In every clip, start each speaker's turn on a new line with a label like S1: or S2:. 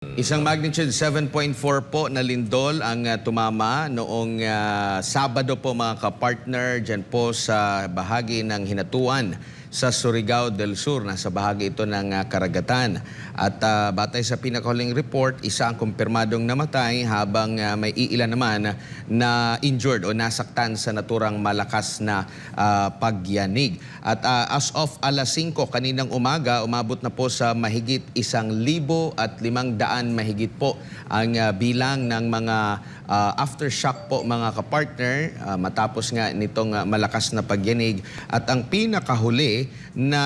S1: Isang magnitude 7.4 po na lindol ang tumama noong Sabado po mga kapartner dyan po sa bahagi ng Hinatuan sa Surigao del Sur. Nasa bahagi ito ng karagatan. At batay sa pinakahuling report, isa ang kumpirmadong namatay habang may iilan naman na injured o nasaktan sa naturang malakas na pagyanig. At as of alas 5 kaninang umaga, umabot na po sa mahigit 1,500 mahigit po ang bilang ng mga aftershock po mga kapartner matapos nga nitong malakas na pagyanig. At ang pinakahuli na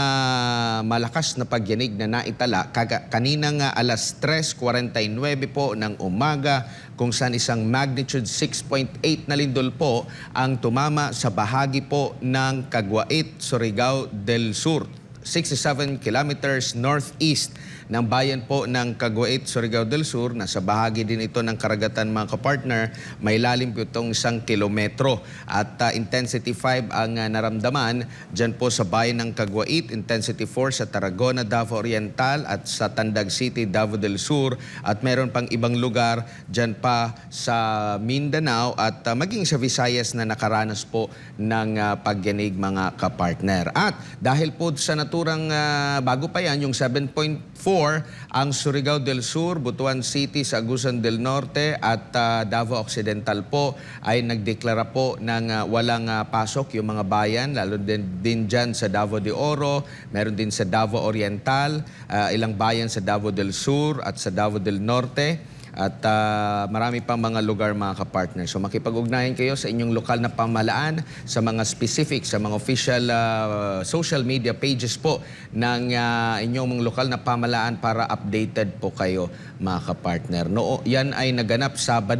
S1: malakas na pagyanig na naitala kaninang alas 3:49 po ng umaga, kung saan isang magnitude 6.8 na lindol po ang tumama sa bahagi po ng Caguait, Surigao del Sur. 67 kilometers northeast ng bayan po ng Caguait, Surigao del Sur. Nasa bahagi din ito ng karagatan mga kapartner. May lalim po itong 1 kilometro. At intensity 5 ang naramdaman dyan po sa bayan ng Caguait. Intensity 4 sa Tarragona, Davao Oriental at sa Tandag City, Davao del Sur. At meron pang ibang lugar dyan pa sa Mindanao at maging sa Visayas na nakaranas po ng pagyanig mga kapartner. At dahil po sa naturang bago pa yan, yung 7.4, ang Surigao del Sur, Butuan City, Agusan del Norte at Davao Occidental po ay nagdeklara po ng walang pasok yung mga bayan, lalo din dyan sa Davao de Oro, meron din sa Davao Oriental, ilang bayan sa Davao del Sur at sa Davao del Norte. At marami pang mga lugar mga kapartner. So makipag-ugnayan kayo sa inyong lokal na pamahalaan, sa mga specific, sa mga official social media pages po ng inyong mga lokal na pamahalaan para updated po kayo mga kapartner. No, yan ay naganap Sabado.